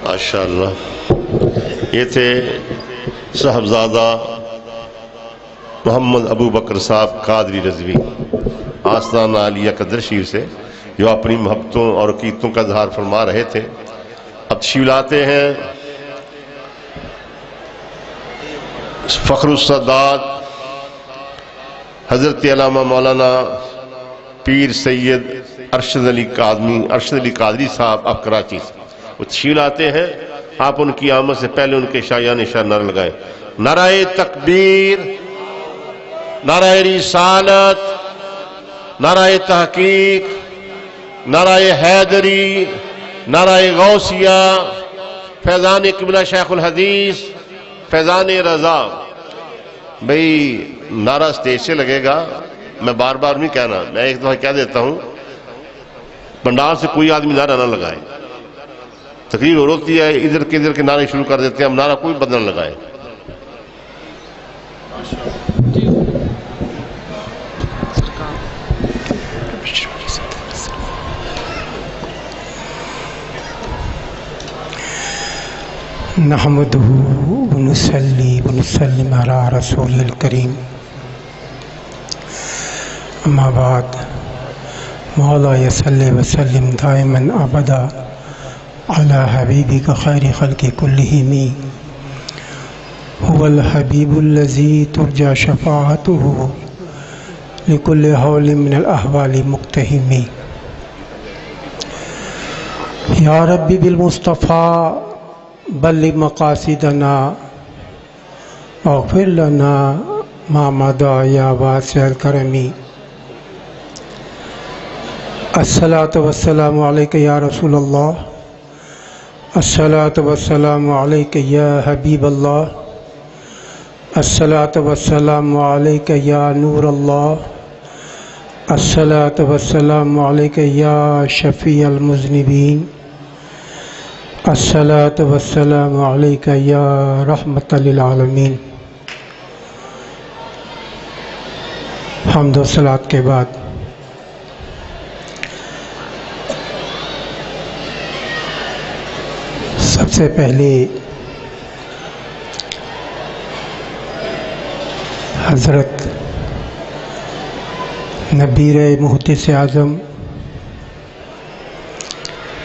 ماشاءاللہ، یہ تھے صاحبزادہ محمد ابو بکر صاحب قادری رضوی آستانہ عالیہ قدر شریف سے، جو اپنی محبتوں اور عقیدتوں کا اظہار فرما رہے تھے۔ اب تشریف لاتے ہیں فخر السادات حضرت علامہ مولانا پیر سید ارشد علی قادری صاحب آپ کراچی سے، وہ تشریف لاتے ہیں۔ آپ ان کی آمد سے پہلے ان کے شایان نشان نعرہ لگائیں: نعرہ تکبیر، نعرہ رسالت، نعرہ تحقیق، نعرہ حیدری، نعرہ غوثیہ، فیضان قبلہ شیخ الحدیث، فیضان رضا۔ بھئی نعرہ سٹیج سے لگے گا، میں بار بار نہیں کہنا، میں ایک دفعہ کہہ دیتا ہوں، پنڈال سے کوئی آدمی نعرہ نہ لگائے۔ تقریر ہو ہوتی ہے، ادھر کے نعرے شروع کر دیتے ہیں، ہم نعرہ کوئی بدل نہ لگائے۔ نحمدہ ونصلی ونسلم علی رسول الکریم، اما بعد، مولا صلی وسلم دائما ابدا علی حبیبک خیر خلق کلہم، هو الحبیب الذی ترجى شفاعته لكل حول من الاحوال مقتحم۔ یا ربی بالمصطفیٰ بلغ مقاصدنا واغفر لنا ما مضى یا واسع الکرم۔ الصلاة والسلام علیک یا رسول اللہ، الصلاة والسلام علیک یا حبیب اللہ، الصلاة والسلام علیک یا نور اللہ، الصلاة والسلام علیک یا شفیع المذنبین، الصلاة والسلام علیک یا رحمت للعالمین۔ حمد و صلوات کے بعد سب سے پہلے حضرت نبیر محدث اعظم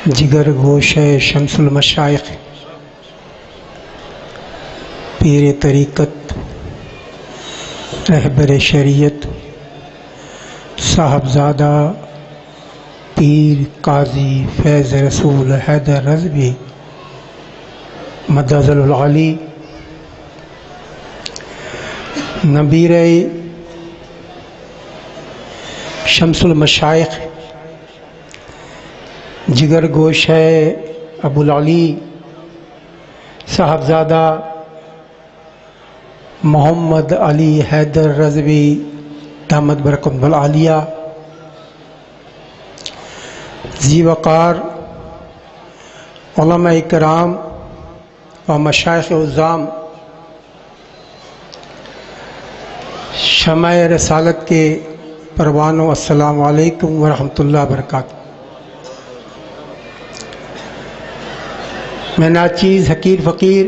جگر گوشہ شمس المشائخ پیر طریقت رہبر شریعت صاحبزادہ پیر قاضی فیض رسول حیدر رضوی مدظل العلی، نبیر شمس المشائخ جگر گوش ہے ابو العلی صاحبزادہ محمد علی حیدر رضوی دامت برکت العالیہ، ذی وقار علماء کرام و مشائخ عظام، شمع رسالت کے پروانوں، السلام علیکم ورحمۃ اللہ وبرکاتہ۔ میں ناچیز حقیر فقیر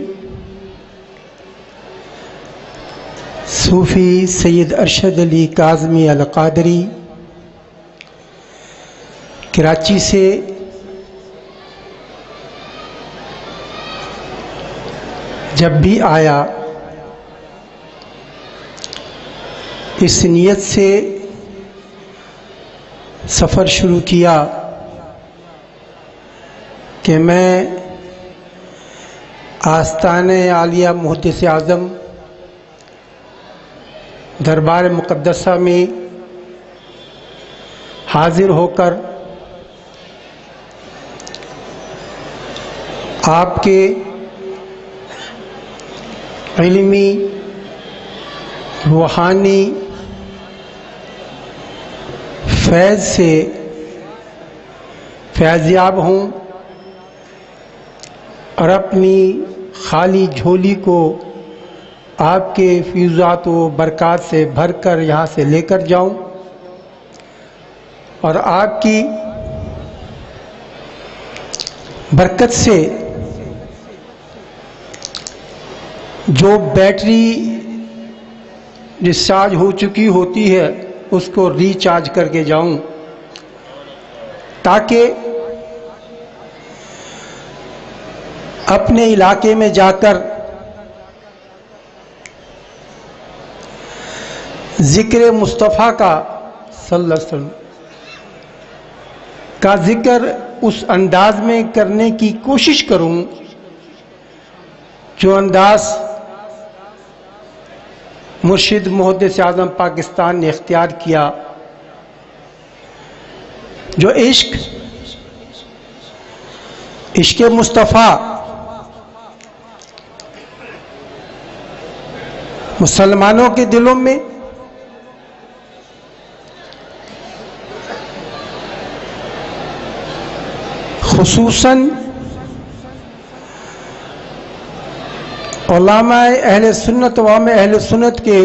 صوفی سید ارشد علی کاظمی القادری کراچی سے جب بھی آیا اس نیت سے سفر شروع کیا کہ میں آستانِ عالیہ محدث اعظم دربار مقدسہ میں حاضر ہو کر آپ کے علمی روحانی فیض سے فیضیاب ہوں اور اپنی خالی جھولی کو آپ کے فیضات و برکات سے بھر کر یہاں سے لے کر جاؤں اور آپ کی برکت سے جو بیٹری ڈسچارج ہو چکی ہوتی ہے اس کو ریچارج کر کے جاؤں، تاکہ اپنے علاقے میں جا کر ذکر مصطفیٰ کا صلی اللہ علیہ وسلم کا ذکر اس انداز میں کرنے کی کوشش کروں جو انداز مرشد محدث اعظم پاکستان نے اختیار کیا، جو عشق مصطفیٰ مسلمانوں کے دلوں میں خصوصاً علماء اہل سنت و عوام اہل سنت کے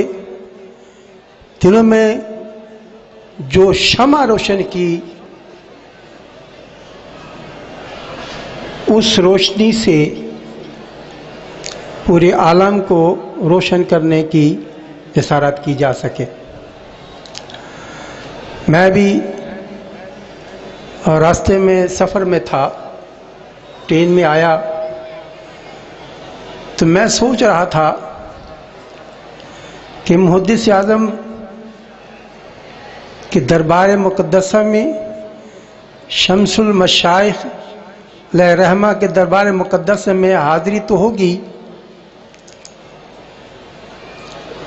دلوں میں جو شمع روشن کی، اس روشنی سے پورے عالم کو روشن کرنے کی جسارت کی جا سکے۔ میں بھی راستے میں سفر میں تھا، ٹرین میں آیا تو میں سوچ رہا تھا کہ محدث اعظم کے دربار مقدسہ میں شمس المشائخ علیہ رحمہ کے دربار مقدسہ میں حاضری تو ہوگی،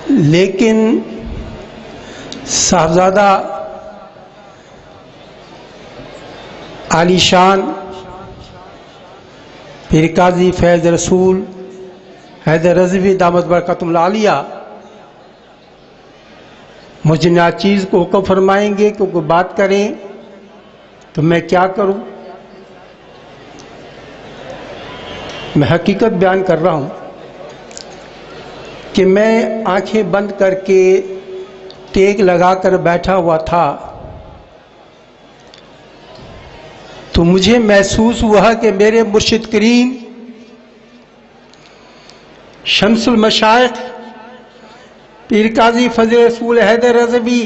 لیکن صاحبزادہ عالی شان پیر قاضی فیض رسول حیدر رضوی دامت برکاتہ العالیہ مجھے ناچیز کو حکم فرمائیں گے کہ کوئی بات کریں تو میں کیا کروں؟ میں حقیقت بیان کر رہا ہوں کہ میں آنکھیں بند کر کے ٹیک لگا کر بیٹھا ہوا تھا تو مجھے محسوس ہوا کہ میرے مرشد کریم شمس المشائخ پیر قاضی فضل رسول حیدر رضوی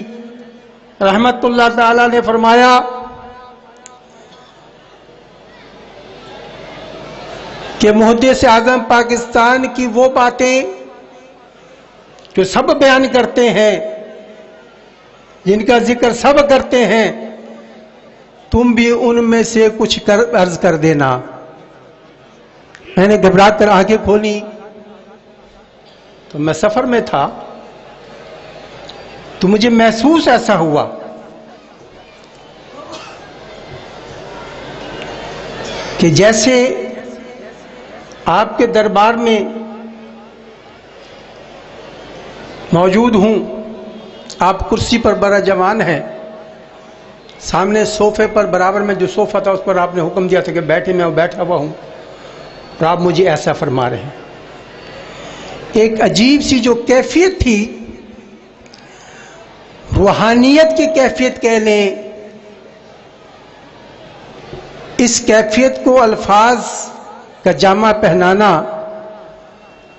رحمت اللہ تعالی نے فرمایا کہ محدث اعظم پاکستان کی وہ باتیں جو سب بیان کرتے ہیں، جن کا ذکر سب کرتے ہیں، تم بھی ان میں سے کچھ عرض کر دینا۔ میں نے گھبرا کر آنکھیں کھولی تو میں سفر میں تھا، تو مجھے محسوس ایسا ہوا کہ جیسے آپ کے دربار میں موجود ہوں، آپ کرسی پر برا جوان ہیں، سامنے صوفے پر برابر میں جو صوفہ تھا اس پر آپ نے حکم دیا تھا کہ بیٹھے، میں بیٹھا ہوا ہوں اور آپ مجھے ایسا فرما رہے ہیں۔ ایک عجیب سی جو کیفیت تھی، روحانیت کی کیفیت کہہ لیں، اس کیفیت کو الفاظ کا جامہ پہنانا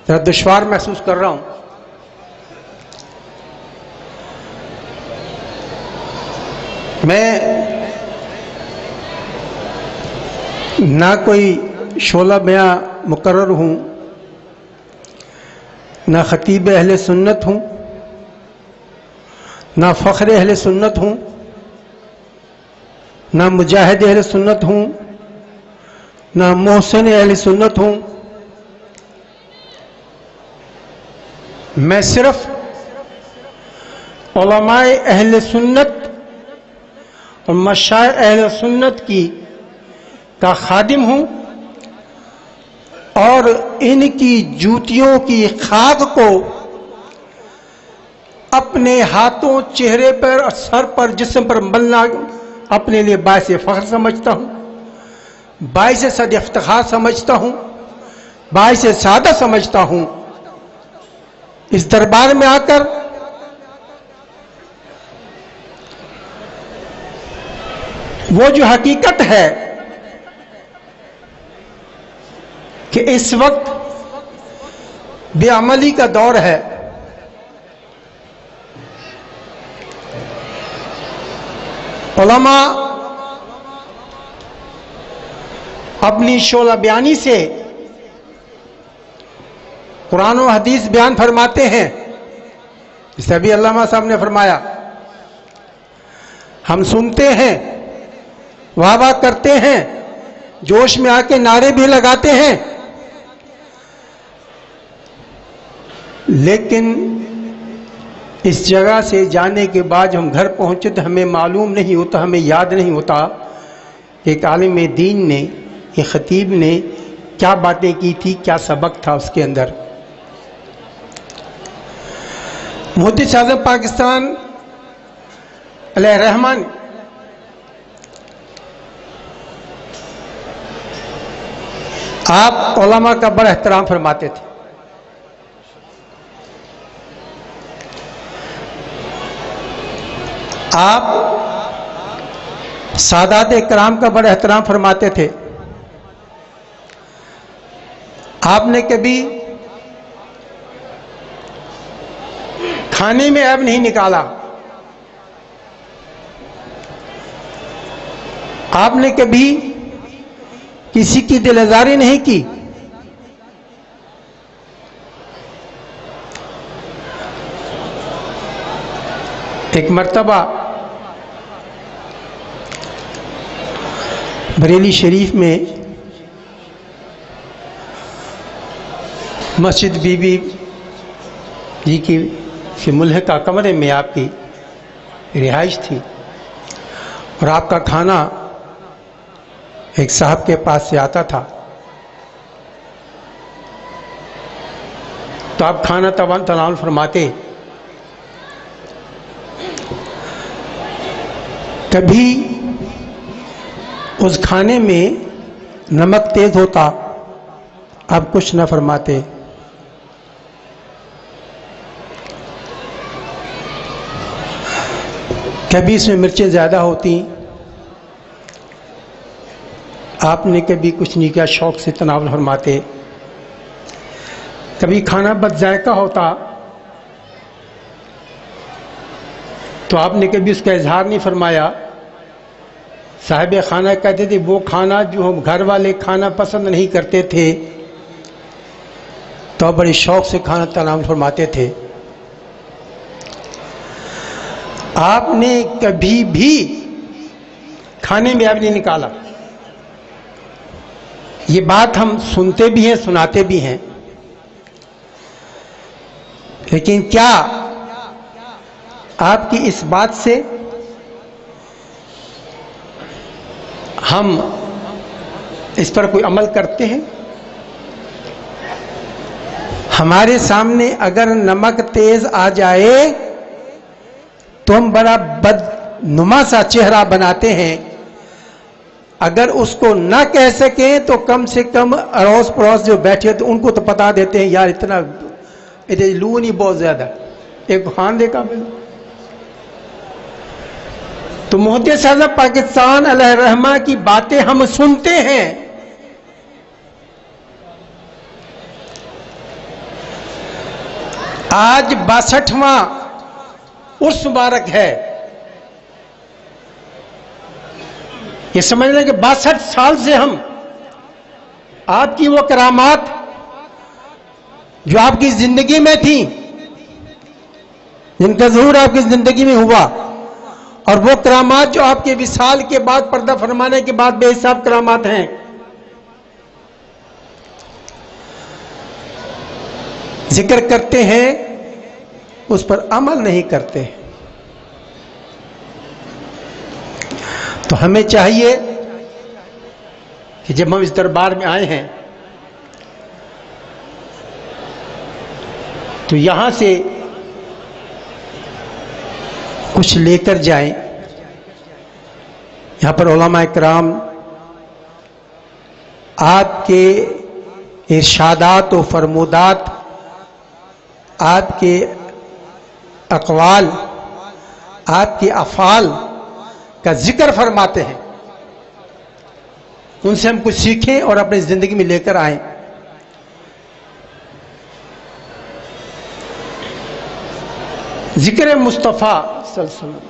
ذرا دشوار محسوس کر رہا ہوں۔ میں نہ کوئی شعلہ بیاں مقرر ہوں، نہ خطیب اہل سنت ہوں، نہ فخر اہل سنت ہوں، نہ مجاہد اہل سنت ہوں، نہ محسن اہل سنت ہوں۔ میں صرف علماء اہل سنت اور مشائخ اہل سنت کا خادم ہوں، اور ان کی جوتیوں کی خاک کو اپنے ہاتھوں، چہرے پر، سر پر، جسم پر ملنا اپنے لیے باعث فخر سمجھتا ہوں، باعث صد افتخار سمجھتا ہوں، باعث سعادت سمجھتا ہوں۔ اس دربار میں آ کر وہ جو حقیقت ہے کہ اس وقت بے عملی کا دور ہے. علماء اپنی شعلہ بیانی سے قرآن و حدیث بیان فرماتے ہیں. جسے ابھی علامہ صاحب نے فرمایا، ہم سنتے ہیں، واہ واہ کرتے ہیں، جوش میں آ کے نعرے بھی لگاتے ہیں، لیکن اس جگہ سے جانے کے بعد ہم گھر پہنچے تو ہمیں معلوم نہیں ہوتا، ہمیں یاد نہیں ہوتا کہ ایک عالم دین نے، ایک خطیب نے کیا باتیں کی تھی، کیا سبق تھا اس کے اندر. محدث اعظم پاکستان علیہ رحمان آپ علماء کا بڑا احترام فرماتے تھے. آپ سادات کرام کا بڑا احترام فرماتے تھے. آپ نے کبھی کھانے میں عیب نہیں نکالا. آپ نے کبھی کسی کی دل آزاری نہیں کی. ایک مرتبہ بریلی شریف میں مسجد بی بی جی کی ملحقہ کمرے میں آپ کی رہائش تھی، اور آپ کا کھانا ایک صاحب کے پاس سے آتا تھا. تو آپ کھانا تناول فرماتے. کبھی اس کھانے میں نمک تیز ہوتا، آپ کچھ نہ فرماتے. کبھی اس میں مرچیں زیادہ ہوتی، آپ نے کبھی کچھ نہیں کیا، شوق سے تناول فرماتے. کبھی کھانا بد ذائقہ ہوتا تو آپ نے کبھی اس کا اظہار نہیں فرمایا. صاحب خانہ کہتے تھے وہ کھانا جو ہم گھر والے کھانا پسند نہیں کرتے تھے تو آپ بڑے شوق سے کھانا تناول فرماتے تھے. آپ نے کبھی بھی کھانے میں عیب نہیں نکالا. یہ بات ہم سنتے بھی ہیں، سناتے بھی ہیں، لیکن کیا آپ کی اس بات سے ہم اس پر کوئی عمل کرتے ہیں؟ ہمارے سامنے اگر نمک تیز آ جائے تو ہم بڑا بدنما سا چہرہ بناتے ہیں. اگر اس کو نہ کہہ سکیں تو کم سے کم اڑوس پڑوس جو بیٹھے تو ان کو تو بتا دیتے ہیں یار اتنا لو نہیں بہت زیادہ ایک خان دے قابل. تو محدث اعظم پاکستان علیہ رحمہ کی باتیں ہم سنتے ہیں. آج 62واں عرس مبارک ہے. یہ سمجھ لیں کہ 62 سال سے ہم آپ کی وہ کرامات جو آپ کی زندگی میں تھیں، جن کا ظہور آپ کی زندگی میں ہوا، اور وہ کرامات جو آپ کے وصال کے بعد پردہ فرمانے کے بعد بے حساب کرامات ہیں، ذکر کرتے ہیں، اس پر عمل نہیں کرتے. تو ہمیں چاہیے کہ جب ہم اس دربار میں آئے ہیں تو یہاں سے کچھ لے کر جائیں. یہاں پر علماء کرام آپ کے ارشادات و فرمودات، آپ کے اقوال، آپ کے افعال کا ذکر فرماتے ہیں. ان سے ہم کچھ سیکھیں اور اپنی زندگی میں لے کر آئیں. ذکر مصطفیٰ صلی اللہ علیہ وسلم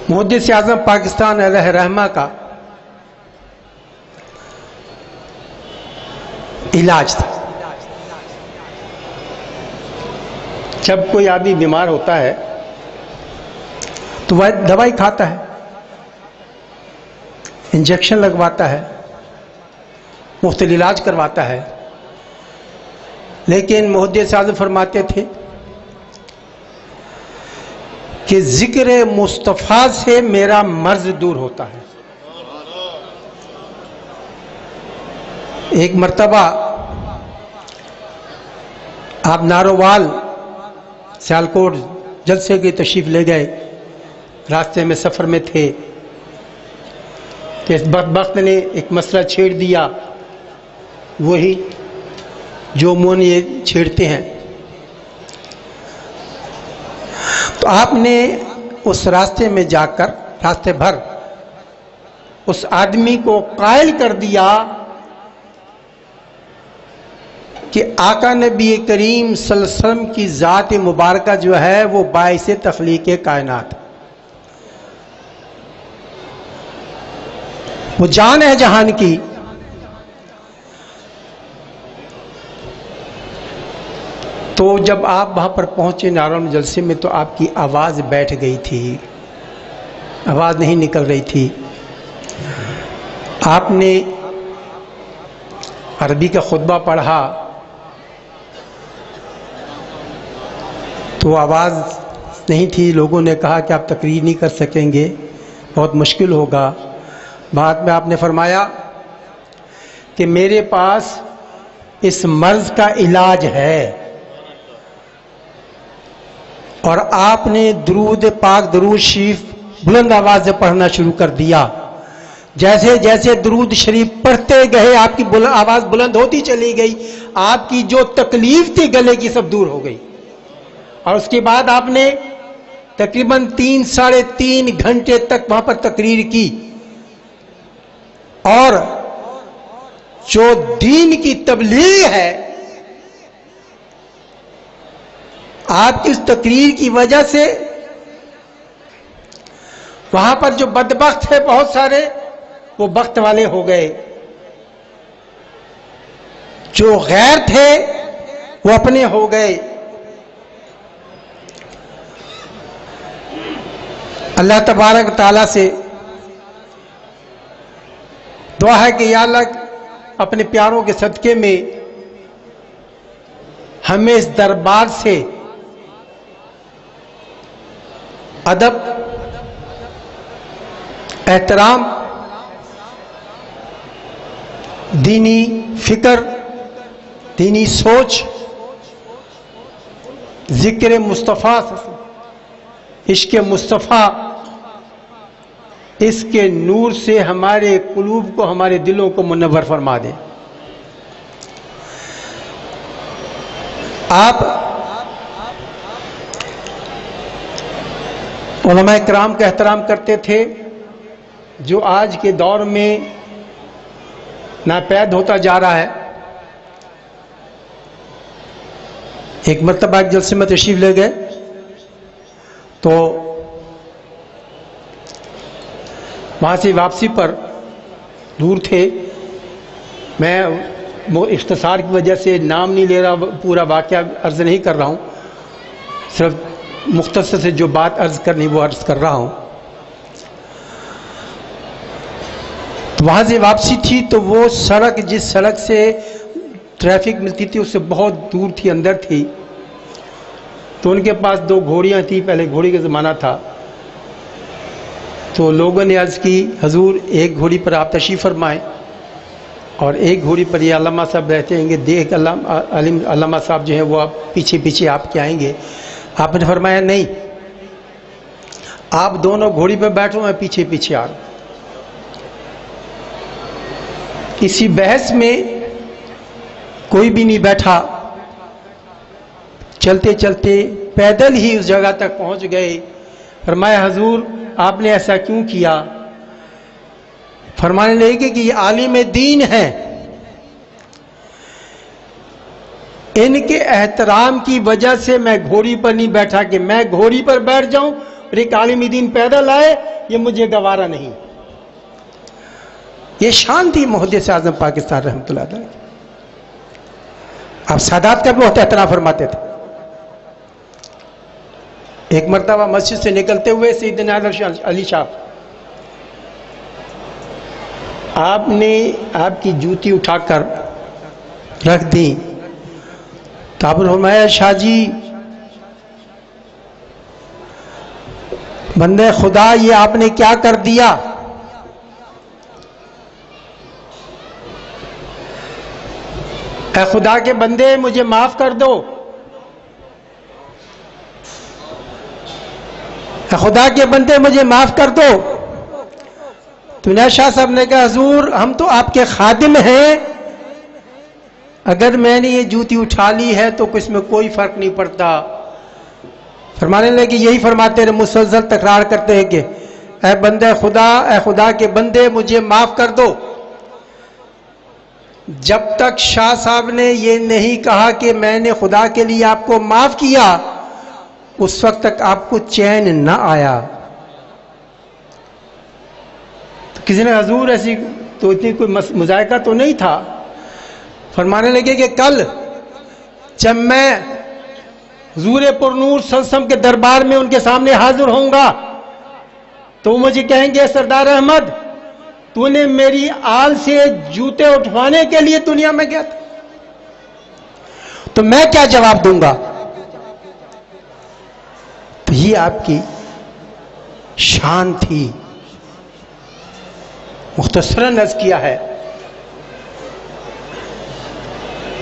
محدث اعظم پاکستان علیہ رحمہ کا علاج تھا. جب کوئی آدمی بیمار ہوتا ہے تو وہ دوائی کھاتا ہے، انجیکشن لگواتا ہے، مختلف علاج کرواتا ہے، لیکن محدث اعظم فرماتے تھے کہ ذکر مصطفیٰ سے میرا مرض دور ہوتا ہے. ایک مرتبہ آپ نارووال سیالکوٹ جلسے کی تشریف لے گئے، راستے میں سفر میں تھے کہ اس بدبخت نے ایک مسئلہ چھیڑ دیا، وہی جو عموماً یہ چھیڑتے ہیں. تو آپ نے اس راستے میں جا کر راستے بھر اس آدمی کو قائل کر دیا کہ آقا نبی کریم صلی اللہ علیہ وسلم کی ذات مبارکہ جو ہے وہ باعث تخلیق کائنات، وہ جان ہے جہان کی. تو جب آپ وہاں پر پہنچے نارون جلسے میں تو آپ کی آواز بیٹھ گئی تھی، آواز نہیں نکل رہی تھی. آپ نے عربی کا خطبہ پڑھا تو آواز نہیں تھی. لوگوں نے کہا کہ آپ تقریر نہیں کر سکیں گے، بہت مشکل ہوگا. بعد میں آپ نے فرمایا کہ میرے پاس اس مرض کا علاج ہے، اور آپ نے درود پاک درود شریف بلند آواز سے پڑھنا شروع کر دیا. جیسے جیسے درود شریف پڑھتے گئے آپ کی آواز بلند ہوتی چلی گئی، آپ کی جو تکلیف تھی گلے کی سب دور ہو گئی. اور اس کے بعد آپ نے تقریباً 3-3.5 گھنٹے تک وہاں پر تقریر کی، اور جو دین کی تبلیغ ہے آپ کی اس تقریر کی وجہ سے وہاں پر جو بدبخت ہے بہت سارے وہ بخت والے ہو گئے، جو غیر تھے وہ اپنے ہو گئے. اللہ تبارک و تعالیٰ سے دعا ہے کہ یا اللہ اپنے پیاروں کے صدقے میں ہمیں اس دربار سے ادب، احترام، دینی فکر، دینی سوچ، ذکر مصطفیٰ، عشق مصطفیٰ، اس کے نور سے ہمارے قلوب کو، ہمارے دلوں کو منور فرما دے. آپ علماء کرام کا احترام کرتے تھے، جو آج کے دور میں ناپید ہوتا جا رہا ہے. ایک مرتبہ ایک جلسے میں تشریف لے گئے تو وہاں سے واپسی پر دور تھے. میں اختصار کی وجہ سے نام نہیں لے رہا، پورا واقعہ عرض نہیں کر رہا ہوں، صرف مختصر سے جو بات عرض کرنی وہ عرض کر رہا ہوں. تو وہاں سے واپسی تھی تو وہ سڑک، جس سڑک سے ٹریفک ملتی تھی اس سے بہت دور تھی، اندر تھی. تو ان کے پاس 2 گھوڑیاں تھیں، پہلے گھوڑی کا زمانہ تھا. تو لوگوں نے عرض کی حضور ایک گھوڑی پر آپ تشریف فرمائیں اور ایک گھوڑی پر یہ علامہ صاحب رہتے ہیں گے، دیکھ علامہ صاحب جو ہیں وہ آپ پیچھے پیچھے آپ کے آئیں گے. آپ نے فرمایا نہیں، آپ دونوں گھوڑی پہ بیٹھو، میں پیچھے پیچھے آ رہا ہوں. کسی بحث میں کوئی بھی نہیں بیٹھا، چلتے چلتے پیدل ہی اس جگہ تک پہنچ گئے. فرمایا حضور آپ نے ایسا کیوں کیا؟ فرمانے لگے کہ یہ عالم دین ہے، ان کے احترام کی وجہ سے میں گھوڑی پر نہیں بیٹھا کہ میں گھوڑی پر بیٹھ جاؤں اور ایک عالم دین پیدل آئے، یہ مجھے گوارا نہیں۔ یہ شان تھی محدث اعظم پاکستان رحمۃ اللہ علیہ۔ آپ سادات کا بہت احترام فرماتے تھے۔ ایک مرتبہ مسجد سے نکلتے ہوئے سیدنا علی شاہ آپ نے آپ کی جوتی اٹھا کر رکھ دی تو آپ نے فرمایا شاہ جی بندے خدا یہ آپ نے کیا کر دیا؟ اے خدا کے بندے مجھے معاف کر دو، اے خدا کے بندے مجھے معاف کر دو۔ تو نیا شاہ صاحب نے کہا حضور ہم تو آپ کے خادم ہیں، اگر میں نے یہ جوتی اٹھا لی ہے تو اس میں کوئی فرق نہیں پڑتا۔ فرمانے لگے یہی فرماتے رہے، مسلسل تکرار کرتے ہیں کہ اے بندے خدا، اے خدا کے بندے مجھے معاف کر دو۔ جب تک شاہ صاحب نے یہ نہیں کہا کہ میں نے خدا کے لیے آپ کو معاف کیا، اس وقت تک آپ کو چین نہ آیا۔ تو کسی نے حضور ایسی تو اتنی کوئی مذائقہ تو نہیں تھا۔ فرمانے لگے کہ کل جب میں حضور پر نور صلی اللہ علیہ وسلم کے دربار میں ان کے سامنے حاضر ہوں گا تو وہ مجھے کہیں گے سردار احمد تو نے میری آل سے جوتے اٹھوانے کے لیے دنیا میں گیا تھا، تو میں کیا جواب دوں گا؟ تو یہ آپ کی شان تھی۔ مختصراً عرض کیا ہے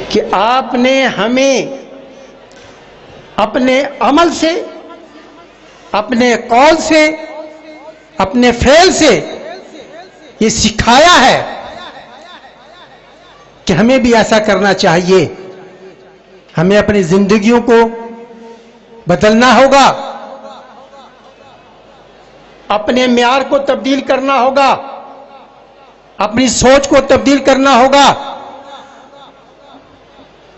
کہ آپ نے ہمیں اپنے عمل سے، اپنے قول سے، اپنے فعل سے یہ سکھایا ہے کہ ہمیں بھی ایسا کرنا چاہیے۔ ہمیں اپنی زندگیوں کو بدلنا ہوگا، اپنے معیار کو تبدیل کرنا ہوگا، اپنی سوچ کو تبدیل کرنا ہوگا۔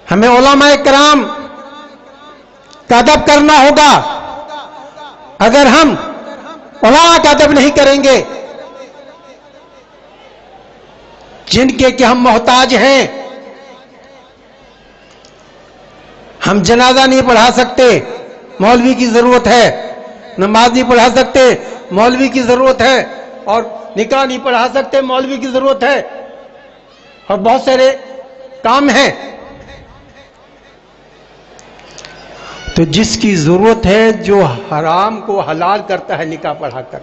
ہمیں علماء کرام کا ادب کرنا ہوگا۔ اگر ہم علماء کا ادب نہیں کریں گے جن کے کہ ہم محتاج ہیں، ہم جنازہ نہیں پڑھا سکتے، مولوی کی ضرورت ہے، نماز نہیں پڑھا سکتے، مولوی کی ضرورت ہے، اور نکاح نہیں پڑھا سکتے، مولوی کی ضرورت ہے، اور بہت سارے کام ہیں۔ تو جس کی ضرورت ہے جو حرام کو حلال کرتا ہے نکاح پڑھا کر،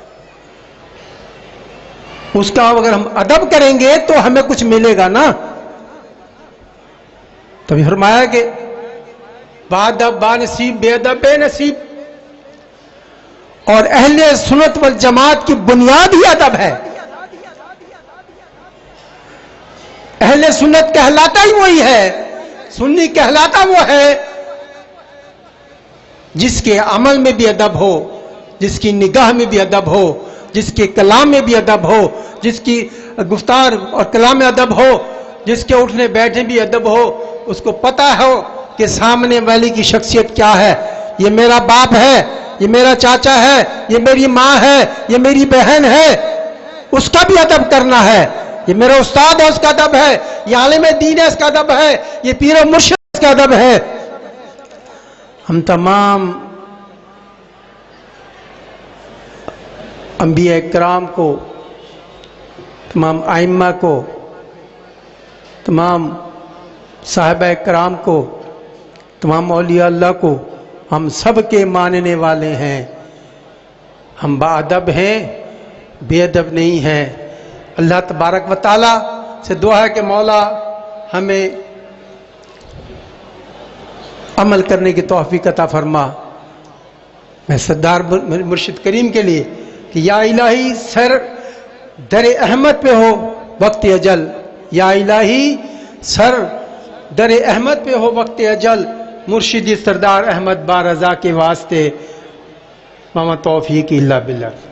اس کا اگر ہم ادب کریں گے تو ہمیں کچھ ملے گا نا۔ تبھی فرمایا کہ بادب با نصیب، بے ادب بے نصیب، اور اہل سنت والجماعت کی بنیاد ہی ادب ہے۔ اہل سنت کہلاتا ہی وہی ہے، سنی کہلاتا وہ ہے جس کے عمل میں بھی ادب ہو، جس کی نگاہ میں بھی ادب ہو، جس کے کلام میں بھی ادب ہو، جس کی گفتار اور کلام میں ادب ہو، جس کے اٹھنے بیٹھنے بھی ادب ہو، اس کو پتہ ہو کہ سامنے والی کی شخصیت کیا ہے۔ یہ میرا باپ ہے، یہ میرا چاچا ہے، یہ میری ماں ہے، یہ میری بہن ہے، اس کا بھی ادب کرنا ہے۔ یہ میرا استاد ہے، اس کا ادب ہے، یہ عالم دین ہے، اس کا ادب ہے، یہ پیر و مرشد ہے، اس کا ادب ہے۔ ہم تمام انبیاء کرام کو، تمام ائمہ کو، تمام صحابہ کرام کو، تمام اولیاء اللہ کو ہم سب کے ماننے والے ہیں۔ ہم با ادب ہیں، بے ادب نہیں ہیں۔ اللہ تبارک و تعالی سے دعا ہے کہ مولا ہمیں عمل کرنے کی توفیق عطا فرما۔ میں سردار مرشد کریم کے لیے کہ یا الہی سر در احمد پہ ہو وقت اجل، یا الہی سر در احمد پہ ہو وقت اجل، مرشدی سردار احمد بارضا کے واسطے، ماما توفیق الا باللہ۔